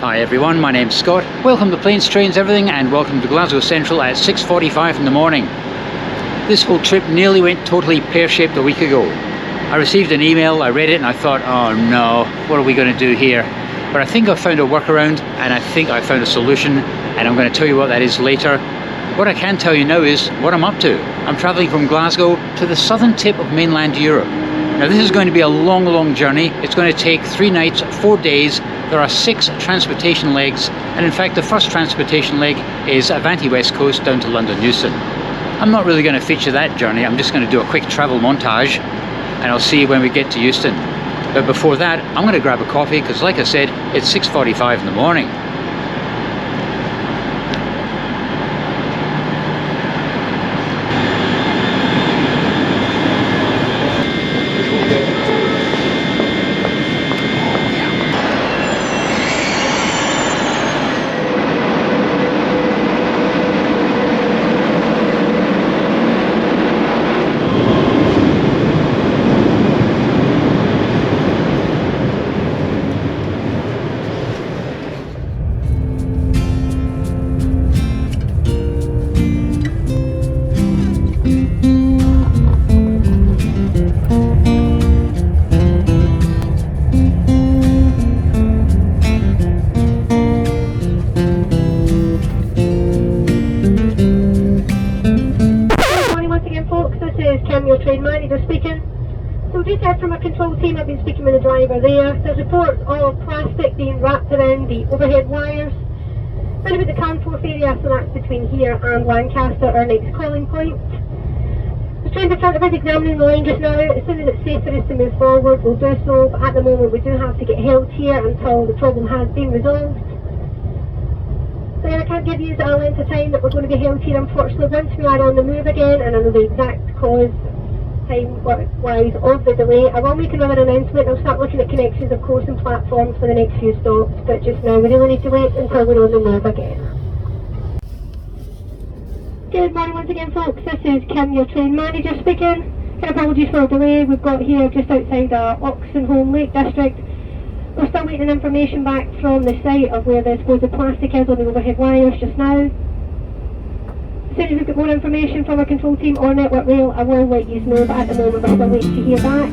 Hi everyone, my name's Scott. Welcome to Planes, Trains, Everything, and welcome to Glasgow Central at 6:45 in the morning. This whole trip nearly went totally pear-shaped a week ago. I received an email, I read it, and I thought, oh no, what are we going to do here? But I think I've found a workaround, and I think I found a solution, and I'm going to tell you what that is later. What I can tell you now is what I'm up to. I'm travelling from Glasgow to the southern tip of mainland Europe. Now this is going to be a long journey. It's going to take 3 nights, 4 days. There are 6 transportation legs, and in fact the first transportation leg is Avanti West Coast down to London Euston. I'm not really going to feature that journey, I'm just going to do a quick travel montage, and I'll see you when we get to Euston. But before that, I'm going to grab a coffee, because like I said, it's 6:45 in the morning. Your train manager speaking. So just heard from a control team, I've been speaking with the driver there. There's reports of plastic being wrapped around the overhead wires. Round about the Carnforth area, so that's between here and Lancaster, our next calling point. The train in front of us examining the line just now. As soon as it's safe for us to move forward, we'll do so, but at the moment we do have to get held here until the problem has been resolved. So yeah, I can't give you the length of time that we're going to be held here, unfortunately. Once we are on the move again and I know the exact cause time-wise of the delay, I will make another announcement. I'll start looking at connections, of course, and platforms for the next few stops, but just now we really need to wait until we're on the move again. Good morning once again, folks. This is Kim, your train manager speaking. Apologies for the delay. We've got here just outside Oxenholme Lake District. We're still waiting information back from the site of where the supposed plastic is on the overhead wires just now. As soon as we've got more information from our control team or Network Rail, I will let you know, but at the moment we're still waiting to hear back.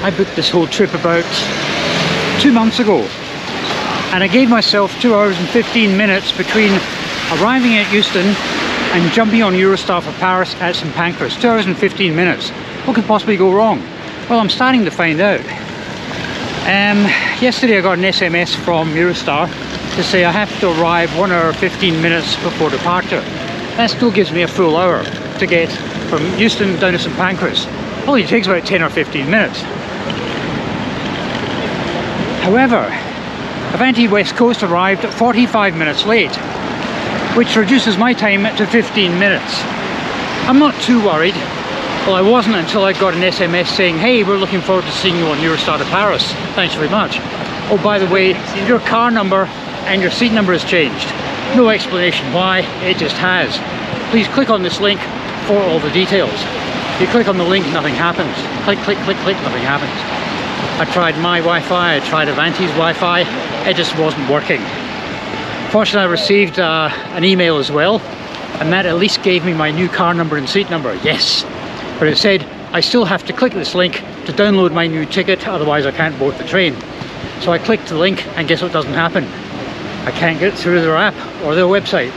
I booked this whole trip about 2 months ago, and I gave myself 2 hours and 15 minutes between arriving at Euston and jumping on Eurostar for Paris at St Pancras. 2 hours and 15 minutes. What could possibly go wrong? Well, I'm starting to find out. Yesterday I got an SMS from Eurostar to say I have to arrive 1 hour 15 minutes before departure. That still gives me a full hour to get from Euston down to St Pancras. Only takes about 10 or 15 minutes. However, Avanti West Coast arrived 45 minutes late, which reduces my time to 15 minutes. I'm not too worried. Well, I wasn't until I got an SMS saying, hey, we're looking forward to seeing you on Eurostar to Paris. Thanks very much. Oh, by the way, your car number and your seat number has changed. No explanation why, it just has. Please click on this link for all the details. You click on the link, nothing happens. Click, click, click, click, nothing happens. I tried my Wi-Fi, I tried Avanti's Wi-Fi, it just wasn't working. Fortunately, I received an email as well, and that at least gave me my new car number and seat number, yes. But it said I still have to click this link to download my new ticket, otherwise I can't board the train. So I clicked the link, and guess what doesn't happen? I can't get through their app or their website.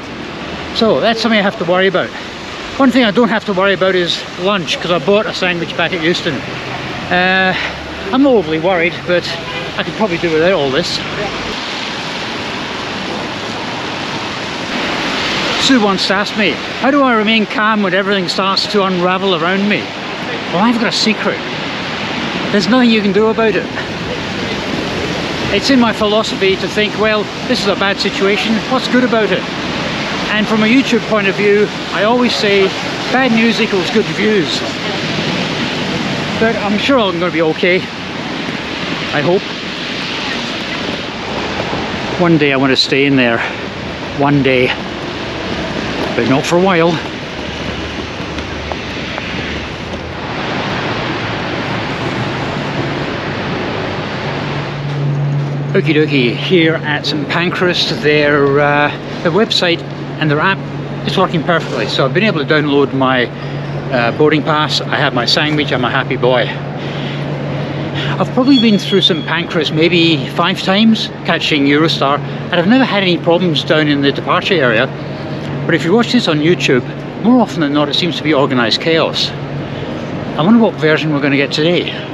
So that's something I have to worry about. One thing I don't have to worry about is lunch, because I bought a sandwich back at Euston. I'm not overly worried, but I could probably do without all this. Sue once asked me, how do I remain calm when everything starts to unravel around me? Well, I've got a secret. There's nothing you can do about it. It's in my philosophy to think, well, this is a bad situation, what's good about it? And from a YouTube point of view, I always say, Bad news equals good views. But I'm sure I'm going to be okay. I hope. One day I want to stay in there. One day. But not for a while. Okie dokie, here at St Pancras, their website and their app is working perfectly. So I've been able to download my boarding pass, I have my sandwich, I'm a happy boy. I've probably been through St Pancras maybe 5 times catching Eurostar, and I've never had any problems down in the departure area. But if you watch this on YouTube, more often than not it seems to be organised chaos. I wonder what version we're going to get today.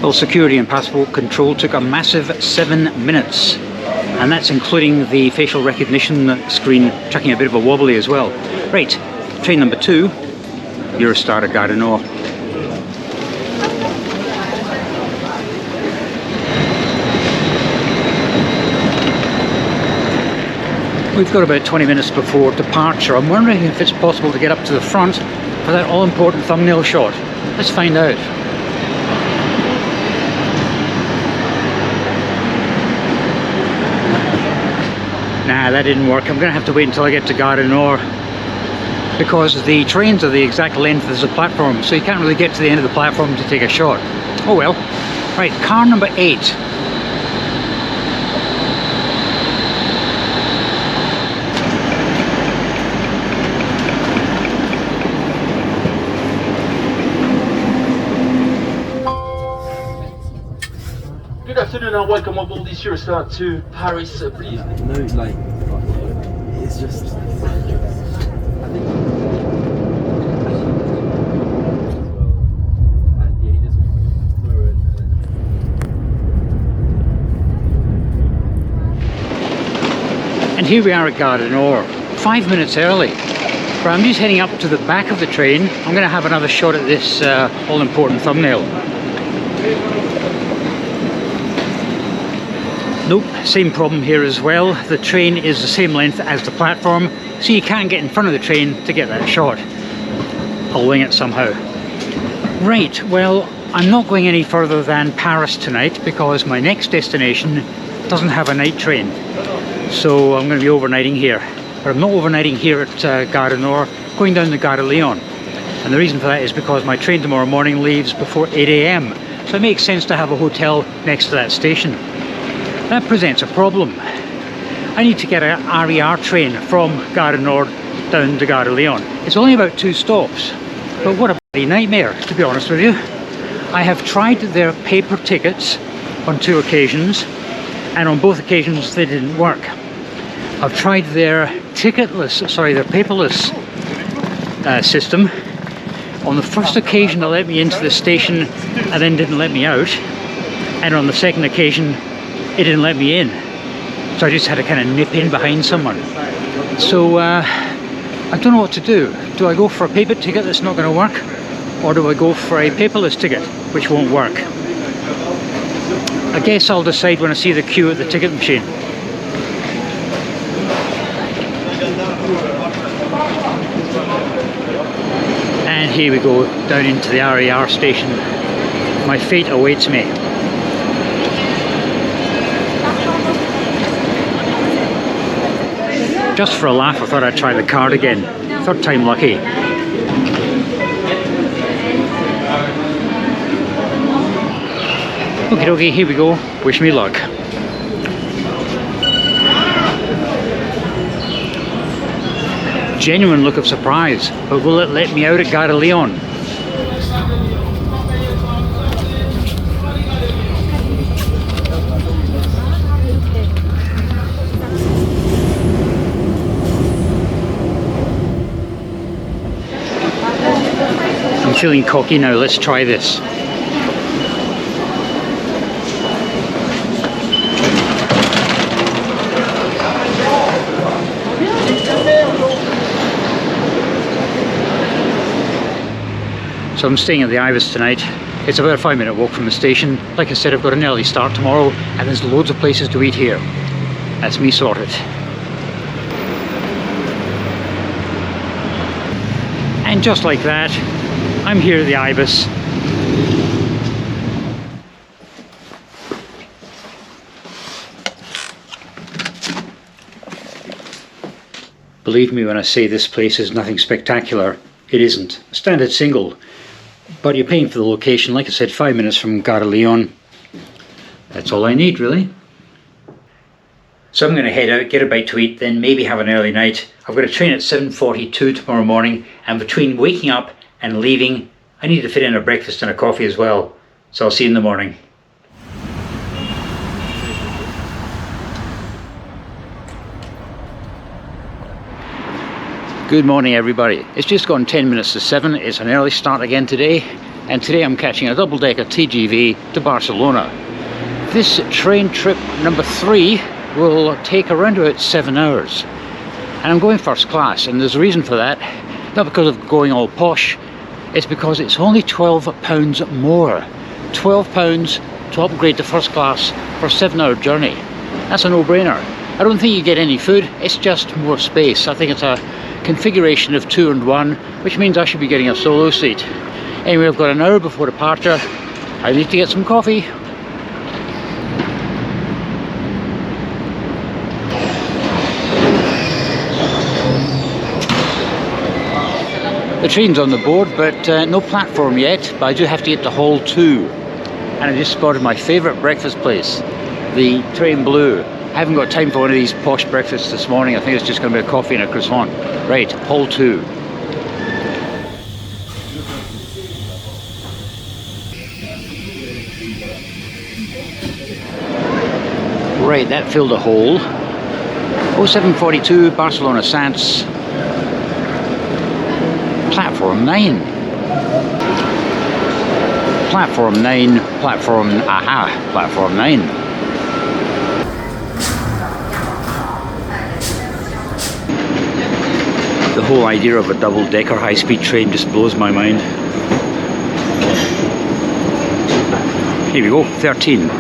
Well, security and passport control took a massive 7 minutes, and that's including the facial recognition screen chucking a bit of a wobbly as well. Right, train number 2, Eurostar to Gare du Nord. We've got about 20 minutes before departure. I'm wondering if it's possible to get up to the front for that all-important thumbnail shot. Let's find out. Nah, that didn't work. I'm going to have to wait until I get to Gare du Nord, because the trains are the exact length as the platform, so you can't really get to the end of the platform to take a shot. Oh well. Right, car number 8. Good afternoon and welcome aboard this Eurostar to Paris, please. No, like, it's just, I think, and yeah, he just threw it. And here we are at Gare du Nord, 5 minutes early. But I'm just heading up to the back of the train. I'm going to have another shot at this all-important thumbnail. Nope, same problem here as well. The train is the same length as the platform, so you can't get in front of the train to get that shot. I'll wing it somehow. Right, well, I'm not going any further than Paris tonight because my next destination doesn't have a night train. So I'm going to be overnighting here. But I'm not overnighting here at Gare du Nord, going down to Gare de Lyon. And the reason for that is because my train tomorrow morning leaves before 8 AM. So it makes sense to have a hotel next to that station. That presents a problem. I need to get an RER train from Gare du Nord down to Gare de Lyon. It's only about 2 stops, but what a bloody nightmare, to be honest with you. I have tried their paper tickets on 2 occasions, and on both occasions they didn't work. I've tried their paperless system. On the first occasion it let me into the station and then didn't let me out, and on the second occasion it didn't let me in, so I just had to kind of nip in behind someone. So I don't know what to do. Do I go for a paper ticket that's not going to work, or do I go for a paperless ticket which won't work? I guess I'll decide when I see the queue at the ticket machine. And here we go, down into the RER station. My fate awaits me. Just for a laugh, I thought I'd try the card again. 3rd time lucky. Okie dokie, here we go. Wish me luck. Genuine look of surprise, but will it let me out at Gare de Lyon? I'm feeling cocky now, let's try this. So I'm staying at the Ibis tonight. It's about a 5-minute walk from the station. Like I said, I've got an early start tomorrow and there's loads of places to eat here. That's me sorted. And just like that, I'm here at the Ibis. Believe me when I say this place is nothing spectacular. It isn't. A standard single. But you're paying for the location, like I said, 5 minutes from Gare Lyon. That's all I need, really. So I'm going to head out, get a bite to eat, then maybe have an early night. I've got a train at 7:42 tomorrow morning, and between waking up and leaving, I need to fit in a breakfast and a coffee as well. So I'll see you in the morning. Good morning everybody. It's just gone 10 minutes to 7. It's an early start again today, and today I'm catching a double-decker TGV to Barcelona. This train trip number 3 will take around about 7 hours, and I'm going first class, and there's a reason for that. Not because of going all posh, it's because it's only £12 more. £12 to upgrade to first class for a 7-hour journey. That's a no-brainer. I don't think you get any food, it's just more space. I think it's a configuration of 2 and 1, which means I should be getting a solo seat. Anyway, I've got an hour before departure. I need to get some coffee. The train's on the board, but no platform yet, but I do have to get to Hall 2. And I just spotted my favourite breakfast place, the Train Bleu. I haven't got time for one of these posh breakfasts this morning. I think it's just going to be a coffee and a croissant. Right, Hall 2. Right, that filled a hole. 0742 Barcelona Sants. Platform 9. Platform 9, platform 9. The whole idea of a double-decker high-speed train just blows my mind. Here we go, 13.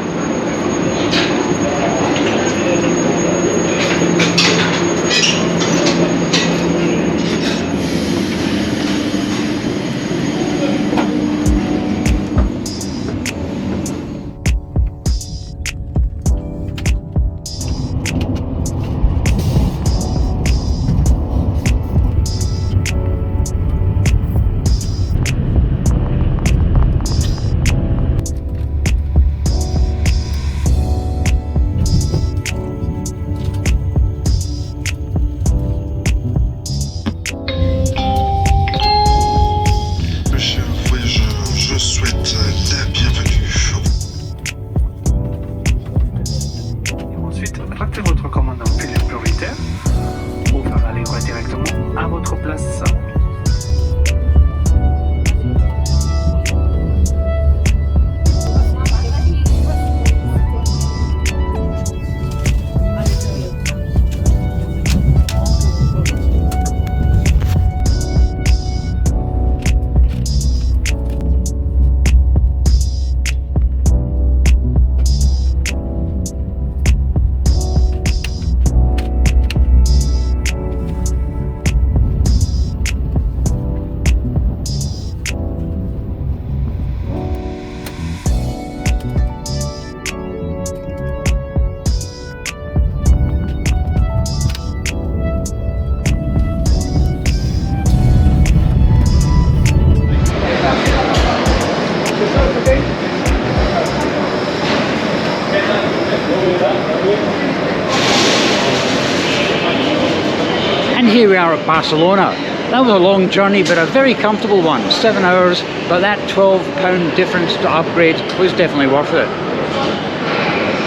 And here we are at Barcelona. That was a long journey, but a very comfortable one. 7 hours, but that £12 difference to upgrade was definitely worth it.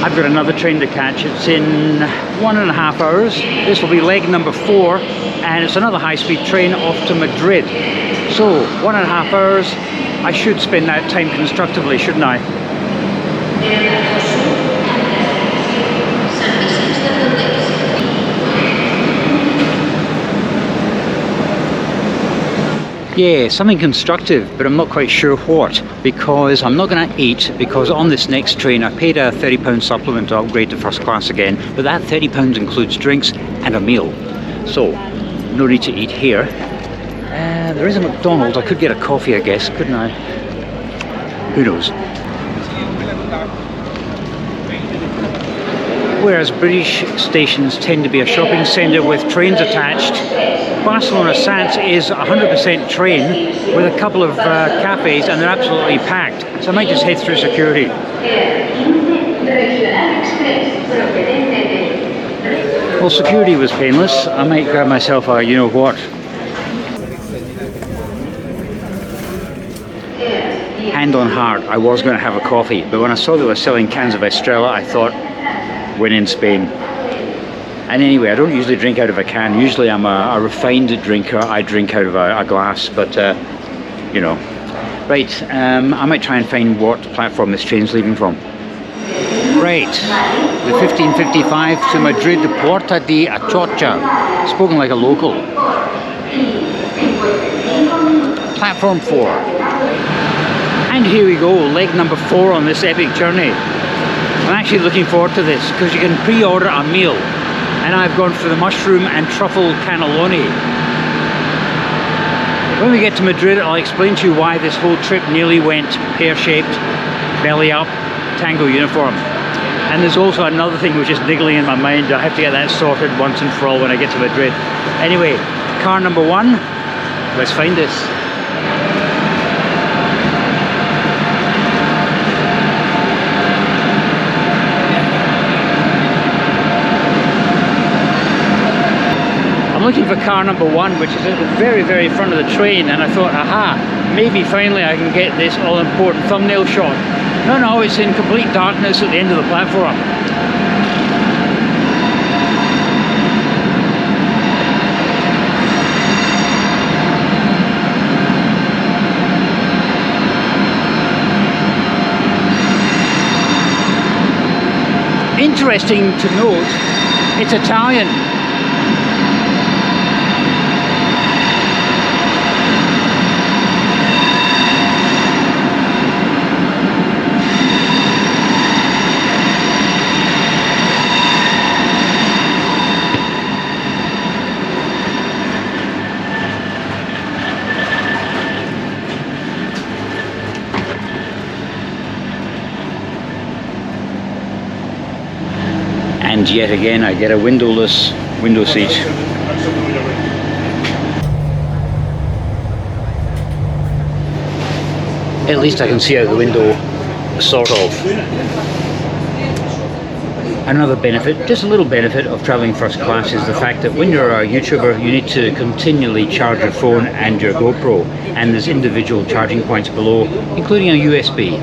I've got another train to catch. It's in 1.5 hours. This will be leg number 4, and it's another high-speed train off to Madrid. So 1.5 hours. I should spend that time constructively, shouldn't I? Yeah, something constructive, but I'm not quite sure what, because I'm not going to eat, because on this next train I paid a £30 supplement to upgrade to first class again, but that £30 includes drinks and a meal, so no need to eat here. There is a McDonald's. I could get a coffee, I guess, couldn't I? Who knows? Whereas British stations tend to be a shopping centre with trains attached, Barcelona Sants is 100% train with a couple of cafes, and they're absolutely packed. So I might just head through security. Well, security was painless. I might grab myself a you-know-what. Hand on heart, I was going to have a coffee, but when I saw they were selling cans of Estrella, I thought, when in Spain. And anyway, I don't usually drink out of a can. Usually I'm a refined drinker. I drink out of a glass, but you know. Right, I might try and find what platform this train's leaving from. Right, the 15:55 to Madrid, Puerta de Atocha. Spoken like a local. Platform 4. And here we go, leg number 4 on this epic journey. I'm actually looking forward to this because you can pre-order a meal, and I've gone for the mushroom and truffle cannelloni. When we get to Madrid, I'll explain to you why this whole trip nearly went pear-shaped, belly up, tango uniform. And there's also another thing which is niggling in my mind. I have to get that sorted once and for all when I get to Madrid. Anyway, car number 1, let's find this. I'm looking for car number 1, which is at the very, very front of the train, and I thought, aha, maybe finally I can get this all-important thumbnail shot. No, it's in complete darkness at the end of the platform. Interesting to note, it's Italian. And yet again I get a windowless window seat. At least I can see out the window, sort of. Another benefit, just a little benefit of travelling first class is the fact that when you're a YouTuber you need to continually charge your phone and your GoPro, and there's individual charging points below, including a USB.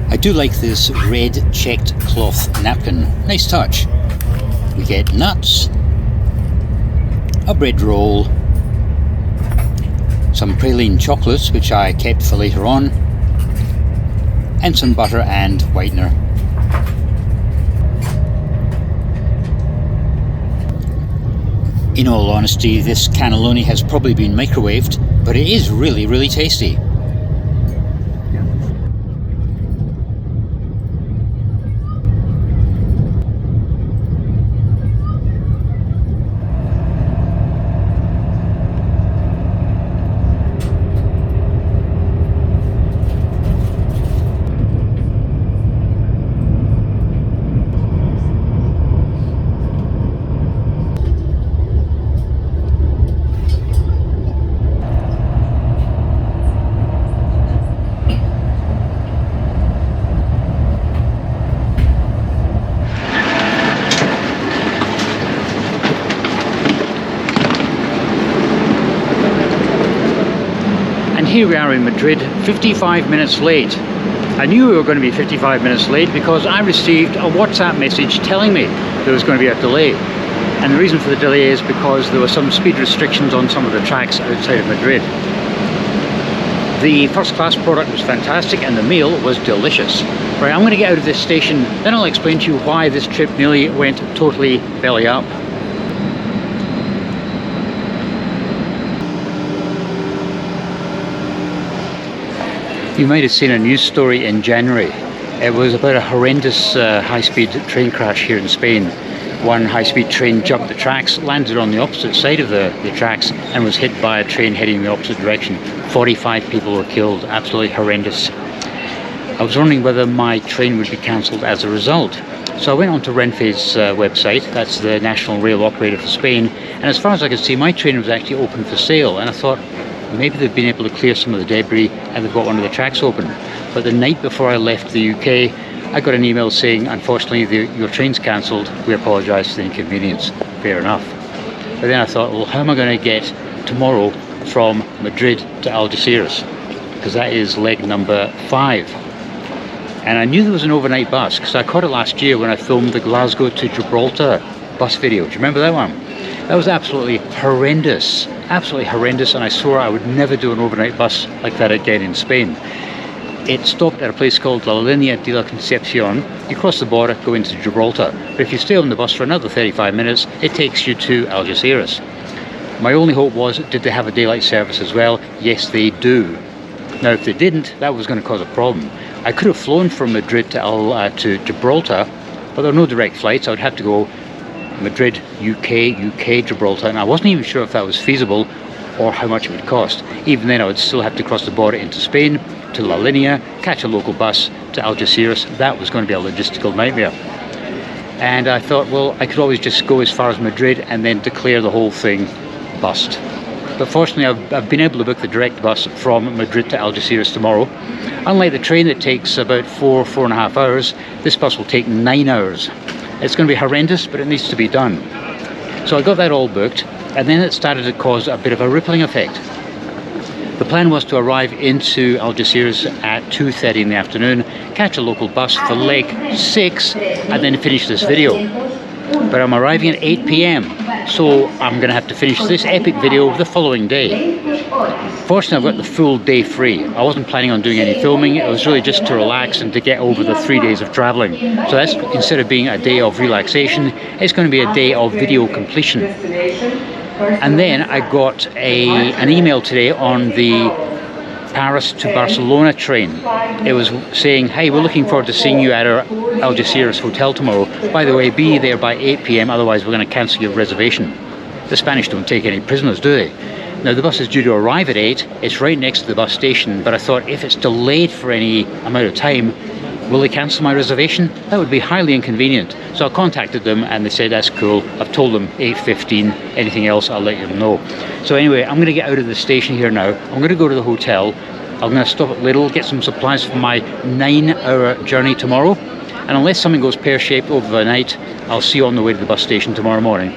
I do like this red checked cloth napkin, nice touch. We get nuts, a bread roll, some praline chocolates which I kept for later on, and some butter and whitener. In all honesty, this cannelloni has probably been microwaved, but it is really, really tasty. Here we are in Madrid, 55 minutes late. I knew we were going to be 55 minutes late because I received a WhatsApp message telling me there was going to be a delay. And the reason for the delay is because there were some speed restrictions on some of the tracks outside of Madrid. The first class product was fantastic and the meal was delicious. Right, I'm going to get out of this station, then I'll explain to you why this trip nearly went totally belly up. You might have seen a news story in January. It was about a horrendous high-speed train crash here in Spain. One high-speed train jumped the tracks, landed on the opposite side of the tracks, and was hit by a train heading in the opposite direction. 45 people were killed. Absolutely horrendous. I was wondering whether my train would be cancelled as a result. So I went onto Renfe's website, that's the national rail operator for Spain, and as far as I could see, my train was actually open for sale, and I thought maybe they've been able to clear some of the debris and they've got one of the tracks open. But the night before I left the UK, I got an email saying, unfortunately, your train's cancelled. We apologise for the inconvenience. Fair enough. But then I thought, well, how am I going to get tomorrow from Madrid to Algeciras? Because that is leg number 5. And I knew there was an overnight bus because I caught it last year when I filmed the Glasgow to Gibraltar bus video. Do you remember that one? That was absolutely horrendous. Absolutely horrendous, and I swore I would never do an overnight bus like that again in Spain. It stopped at a place called La Línea de la Concepción. You cross the border, go into Gibraltar. But if you stay on the bus for another 35 minutes, it takes you to Algeciras. My only hope was, did they have a daylight service as well? Yes, they do. Now, if they didn't, that was going to cause a problem. I could have flown from Madrid to Gibraltar, but there are no direct flights. I would have to go Madrid, UK, Gibraltar, and I wasn't even sure if that was feasible or how much it would cost. Even then, I would still have to cross the border into Spain, to La Línea, catch a local bus to Algeciras. That was going to be a logistical nightmare. And I thought, well, I could always just go as far as Madrid and then declare the whole thing bust. But fortunately, I've been able to book the direct bus from Madrid to Algeciras tomorrow. Unlike the train that takes about 4.5 hours, this bus will take 9 hours. It's going to be horrendous, but it needs to be done. So I got that all booked, and then it started to cause a bit of a rippling effect. The plan was to arrive into Algeciras at 2:30 in the afternoon, catch a local bus for leg 6, and then finish this video. But I'm arriving at 8 PM, so I'm going to have to finish this epic video the following day. Fortunately, I've got the full day free. I wasn't planning on doing any filming. It was really just to relax and to get over the 3 days of traveling. So that's, instead of being a day of relaxation, it's going to be a day of video completion. And then I got an email today on the Paris to Barcelona train. It was saying, hey, we're looking forward to seeing you at our Algeciras hotel tomorrow. By the way, be there by 8 PM, otherwise we're going to cancel your reservation. The Spanish don't take any prisoners, do they? Now, the bus is due to arrive at 8. It's right next to the bus station, but I thought if it's delayed for any amount of time, will they cancel my reservation? That would be highly inconvenient. So I contacted them and they said, that's cool. I've told them 8:15, anything else I'll let you know. So anyway, I'm going to get out of the station here now. I'm going to go to the hotel. I'm going to stop at Lidl, get some supplies for my 9-hour journey tomorrow. And unless something goes pear-shaped over the night, I'll see you on the way to the bus station tomorrow morning.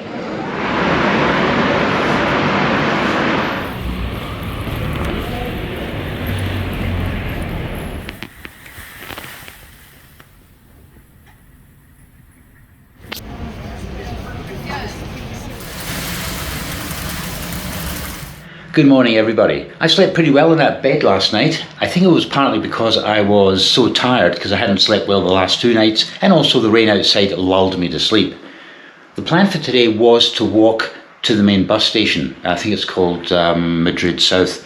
Good morning, everybody. I slept pretty well in that bed last night. I think it was partly because I was so tired because I hadn't slept well the last 2 nights, and also the rain outside lulled me to sleep. The plan for today was to walk to the main bus station. I think it's called Madrid South.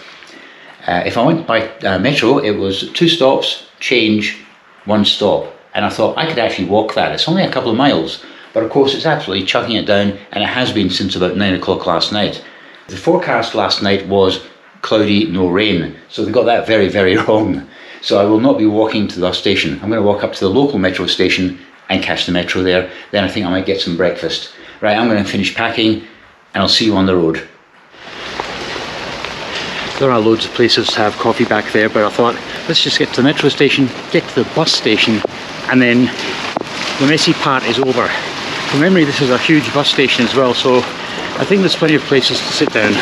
If I went by metro, it was 2 stops, change, 1 stop. And I thought I could actually walk that. It's only a couple of miles, but of course it's absolutely chucking it down, and it has been since about 9 o'clock last night. The forecast last night was cloudy, no rain, so they got that very, very wrong. So I will not be walking to the bus station. I'm going to walk up to the local metro station and catch the metro there. Then I think I might get some breakfast. Right, I'm going to finish packing and I'll see you on the road. There are loads of places to have coffee back there, but I thought, let's just get to the metro station, get to the bus station, and then the messy part is over. From memory, this is a huge bus station as well, so I think there's plenty of places to sit down.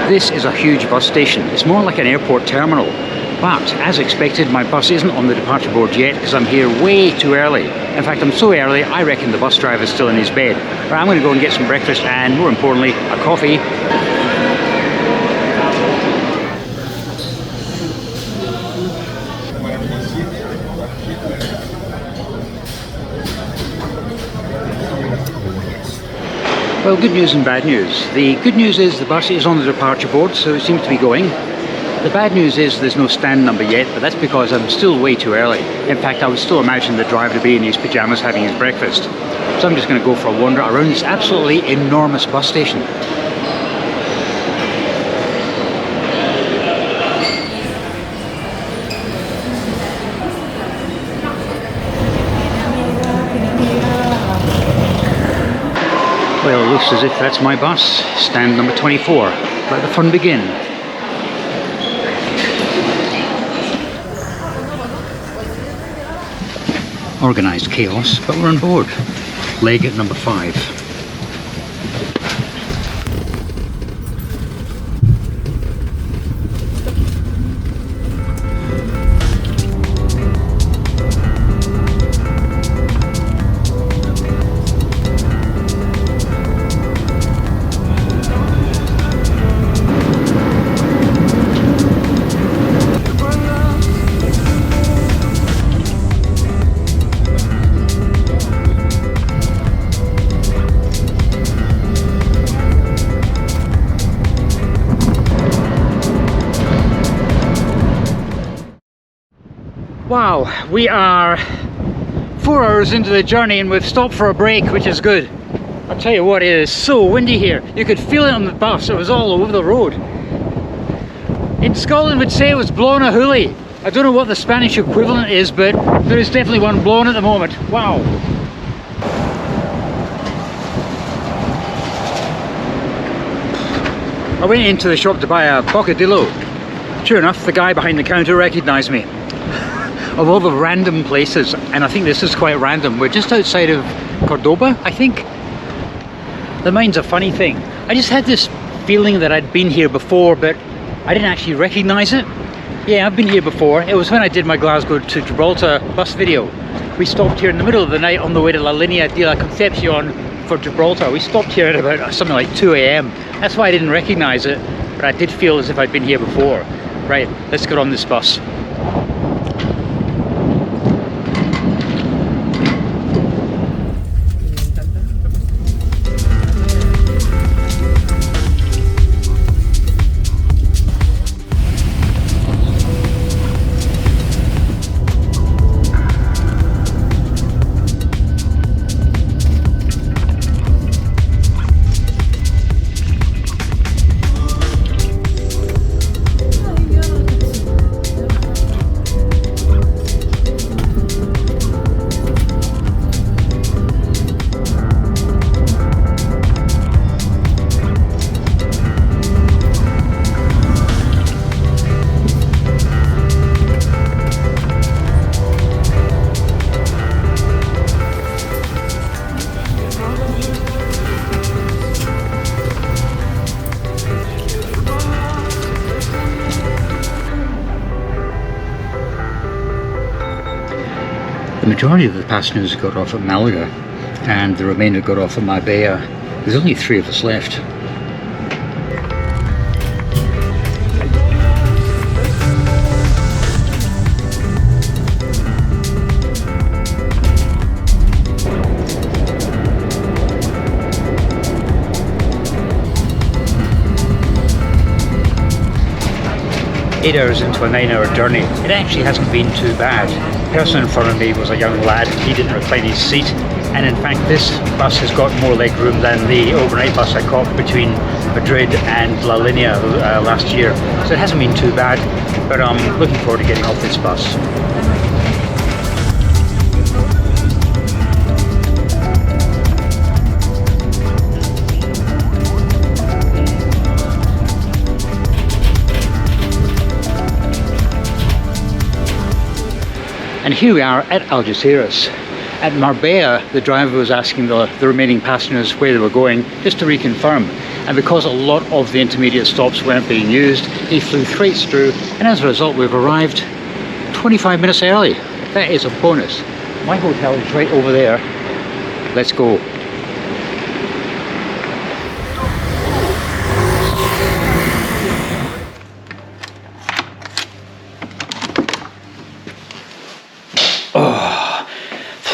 This is a huge bus station. It's more like an airport terminal. But as expected, my bus isn't on the departure board yet because I'm here way too early. In fact, I'm so early, I reckon the bus driver's still in his bed. But I'm going to go and get some breakfast and, more importantly, a coffee. Well, good news and bad news. The good news is the bus is on the departure board, so it seems to be going. The bad news is there's no stand number yet, but that's because I'm still way too early. In fact, I would still imagine the driver to be in his pyjamas having his breakfast. So I'm just going to go for a wander around this absolutely enormous bus station. Well, it looks as if that's my bus, stand number 24. Let the fun begin. Organised chaos, but we're on board. Leg at number 5. Wow, we are 4 hours into the journey and we've stopped for a break, which is good. I'll tell you what, it is so windy here. You could feel it on the bus, it was all over the road. In Scotland we'd say it was blowing a hoolie. I don't know what the Spanish equivalent is, but there is definitely one blowing at the moment. Wow. I went into the shop to buy a bocadillo. Sure enough, the guy behind the counter recognised me. Of all the random places, and I think this is quite random. We're just outside of Cordoba, I think. The mind's a funny thing. I just had this feeling that I'd been here before, but I didn't actually recognise it. Yeah, I've been here before. It was when I did my Glasgow to Gibraltar bus video. We stopped here in the middle of the night on the way to La Linea de la Concepcion for Gibraltar. We stopped here at about something like 2 AM. That's why I didn't recognise it, but I did feel as if I'd been here before. Right, let's get on this bus. The majority of the passengers got off at Malaga and the remainder got off at Marbella. There's only 3 of us left. Eight hours into a 9-hour journey. It actually hasn't been too bad. The person in front of me was a young lad. He didn't recline his seat, and in fact this bus has got more leg room than the overnight bus I caught between Madrid and La Linea last year. So it hasn't been too bad, but I'm looking forward to getting off this bus. And here we are at Algeciras. At Marbella, the driver was asking the remaining passengers where they were going, just to reconfirm. And because a lot of the intermediate stops weren't being used, he flew straight through, and as a result we've arrived 25 minutes early. That is a bonus. My hotel is right over there. Let's go.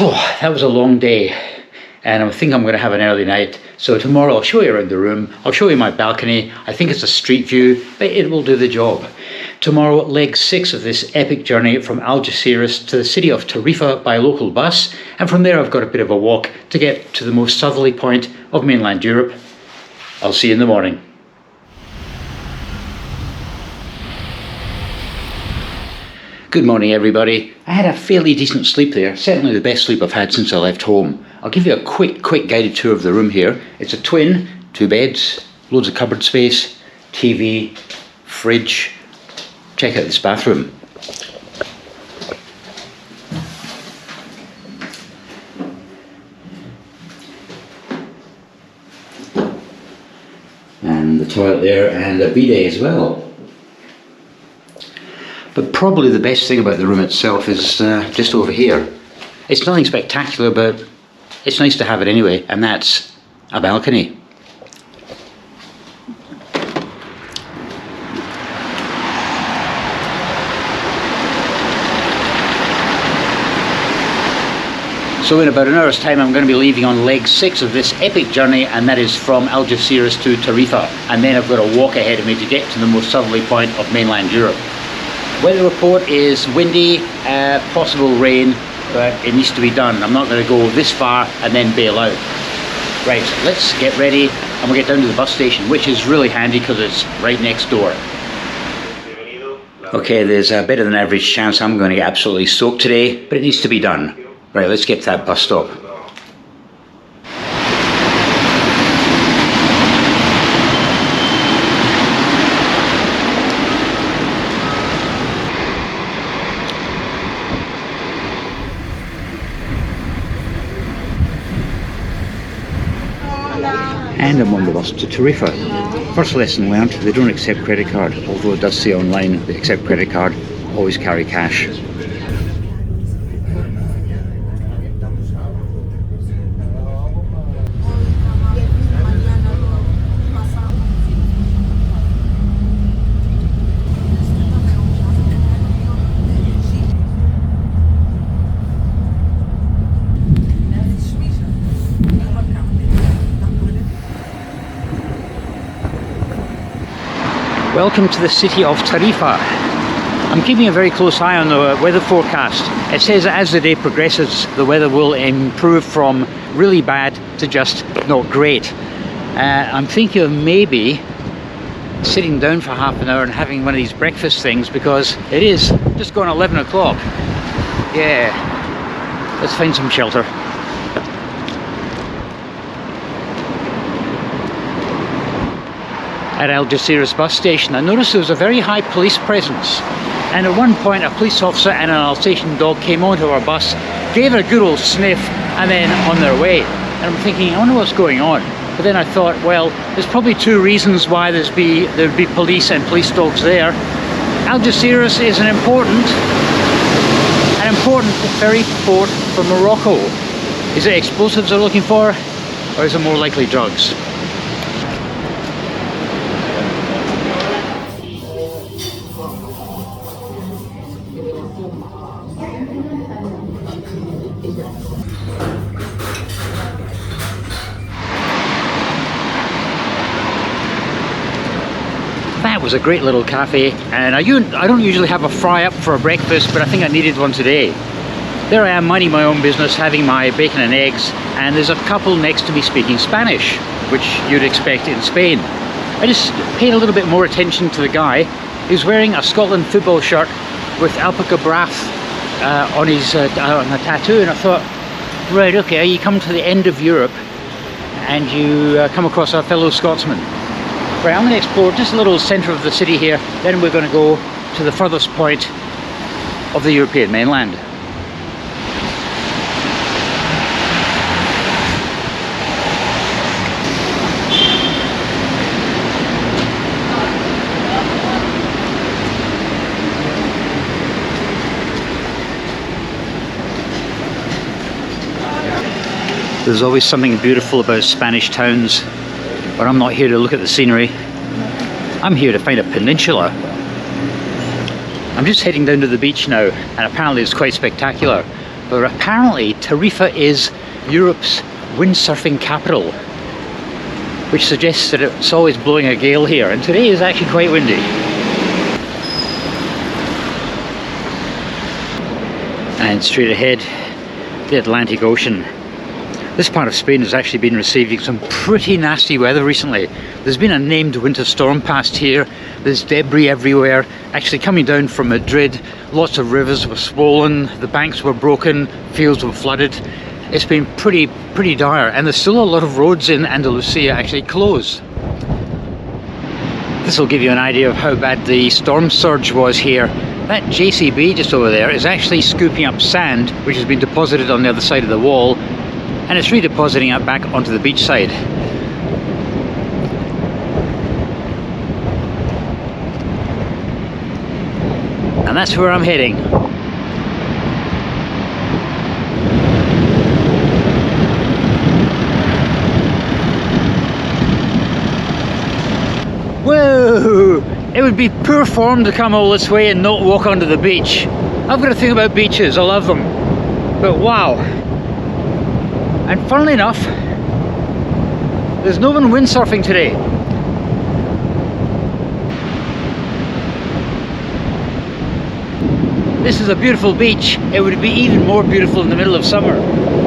Oh, that was a long day, and I think I'm going to have an early night. So tomorrow I'll show you around the room. I'll show you my balcony. I think it's a street view, but it will do the job. Tomorrow, leg 6 of this epic journey from Algeciras to the city of Tarifa by local bus, and from there I've got a bit of a walk to get to the most southerly point of mainland Europe. I'll see you in the morning. Good morning, everybody. I had a fairly decent sleep there, certainly the best sleep I've had since I left home. I'll give you a quick guided tour of the room here. It's a twin, 2 beds, loads of cupboard space, TV, fridge. Check out this bathroom. And the toilet there, and a bidet as well. But probably the best thing about the room itself is just over here. It's nothing spectacular, but it's nice to have it anyway, and that's a balcony. So in about an hour's time I'm going to be leaving on leg 6 of this epic journey, and that is from Algeciras to Tarifa, and then I've got a walk ahead of me to get to the most southerly point of mainland Europe. Weather report is windy, possible rain, but it needs to be done. I'm not going to go this far and then bail out. Right, let's get ready and we'll get down to the bus station, which is really handy because it's right next door. Okay, there's a better than average chance I'm going to get absolutely soaked today, but it needs to be done. Right, let's get to that bus stop. And I'm on the bus to Tarifa. First lesson learned, they don't accept credit card, although it does say online they accept credit card, always carry cash. Welcome to the city of Tarifa. I'm keeping a very close eye on the weather forecast. It says that as the day progresses, the weather will improve from really bad to just not great. I'm thinking of maybe sitting down for half an hour and having one of these breakfast things, because it is just gone 11 o'clock. Yeah, let's find some shelter. At Algeciras bus station, I noticed there was a very high police presence, and at one point a police officer and an Alsatian dog came onto our bus, gave it a good old sniff, and then on their way. And I'm thinking, I wonder what's going on. But then I thought, well, there's probably 2 reasons why there'd be police and police dogs there. Algeciras is an important ferry port for Morocco. Is it explosives they're looking for, or is it more likely drugs? That was a great little cafe, and I don't usually have a fry up for a breakfast, but I think I needed one today. There I am, minding my own business, having my bacon and eggs, and there's a couple next to me speaking Spanish, which you'd expect in Spain. I just paid a little bit more attention to the guy. He's wearing a Scotland football shirt with alpaca brath on his on a tattoo, and I thought, right, okay, you come to the end of Europe and you come across a fellow Scotsman. Right, I'm going to explore just a little centre of the city here, then we're going to go to the furthest point of the European mainland. There's always something beautiful about Spanish towns, but I'm not here to look at the scenery. I'm here to find a peninsula. I'm just heading down to the beach now, and apparently it's quite spectacular. But apparently Tarifa is Europe's windsurfing capital, which suggests that it's always blowing a gale here, and today is actually quite windy. And straight ahead, the Atlantic Ocean. This part of Spain has actually been receiving some pretty nasty weather recently. There's been a named winter storm past here. There's debris everywhere. Actually coming down from Madrid, lots of rivers were swollen, the banks were broken, fields were flooded. It's been pretty dire, and there's still a lot of roads in Andalusia actually closed. This will give you an idea of how bad the storm surge was here. That JCB just over there is actually scooping up sand which has been deposited on the other side of the wall, and it's redepositing it back onto the beach side. And that's where I'm heading. Whoa! It would be poor form to come all this way and not walk onto the beach. I've got a thing about beaches, I love them. But wow. And funnily enough, there's no one windsurfing today. This is a beautiful beach. It would be even more beautiful in the middle of summer.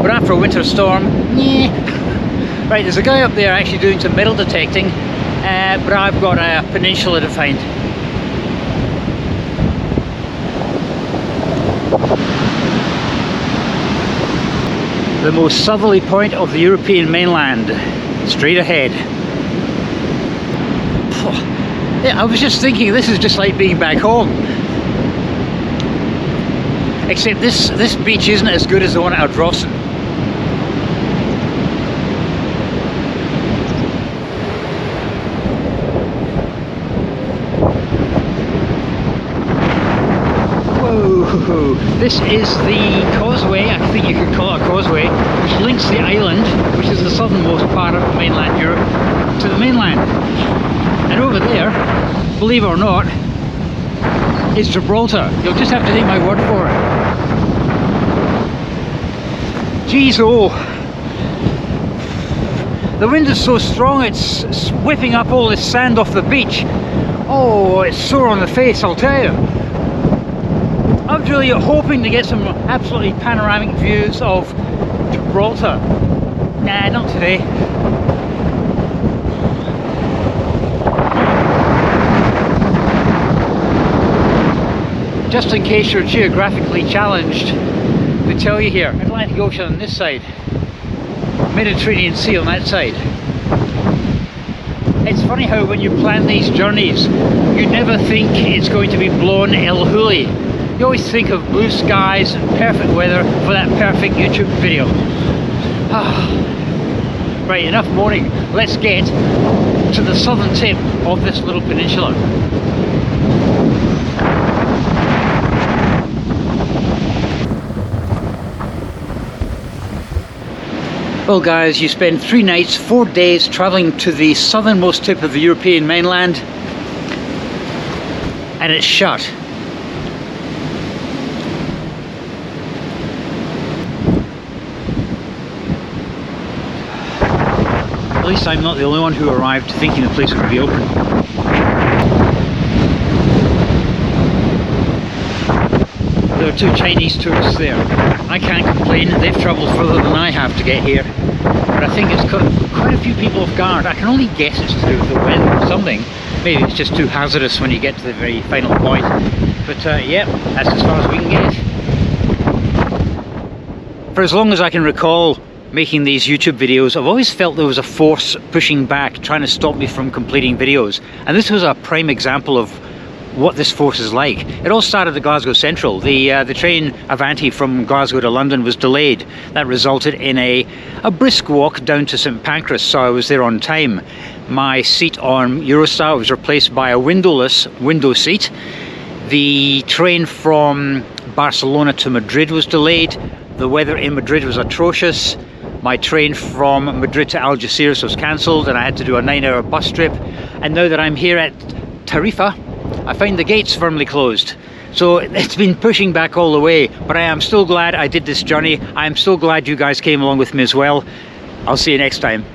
But after a winter storm, yeah. Right, there's a guy up there actually doing some metal detecting, but I've got a peninsula to find. The most southerly point of the European mainland, straight ahead. Yeah, I was just thinking, this is just like being back home. Except this beach isn't as good as the one at Ardrossan. Whoa! This is the causeway, I think you could call it a causeway, which links the island, which is the southernmost part of mainland Europe, to the mainland. And over there, believe it or not, is Gibraltar. You'll just have to take my word for it. Geez, oh! The wind is so strong it's whipping up all this sand off the beach. Oh, it's sore on the face, I'll tell you. I was really hoping to get some absolutely panoramic views of Gibraltar. Nah, not today. Just in case you're geographically challenged, to tell you here, Atlantic Ocean on this side, Mediterranean Sea on that side. It's funny how when you plan these journeys, you never think it's going to be blown El Huli. You always think of blue skies and perfect weather for that perfect YouTube video. Right, enough moaning. Let's get to the southern tip of this little peninsula. Well guys, you spend 3 nights, 4 days travelling to the southernmost tip of the European mainland, and it's shut. At least I'm not the only one who arrived thinking the place would be open. There are 2 Chinese tourists there. I can't complain, they've travelled further than I have to get here. But I think it's caught quite a few people off guard. I can only guess it's to do with the weather or something. Maybe it's just too hazardous when you get to the very final point. But yeah, that's as far as we can get. For as long as I can recall making these YouTube videos, I've always felt there was a force pushing back, trying to stop me from completing videos. And this was a prime example of what this force is like. It all started at Glasgow Central. The train Avanti from Glasgow to London was delayed. That resulted in a brisk walk down to St Pancras, so I was there on time. My seat on Eurostar was replaced by a windowless window seat. The train from Barcelona to Madrid was delayed. The weather in Madrid was atrocious. My train from Madrid to Algeciras was cancelled and I had to do a 9-hour bus trip. And now that I'm here at Tarifa, I find the gates firmly closed. So it's been pushing back all the way, but I am still glad I did this journey. I am still glad you guys came along with me as well. I'll see you next time.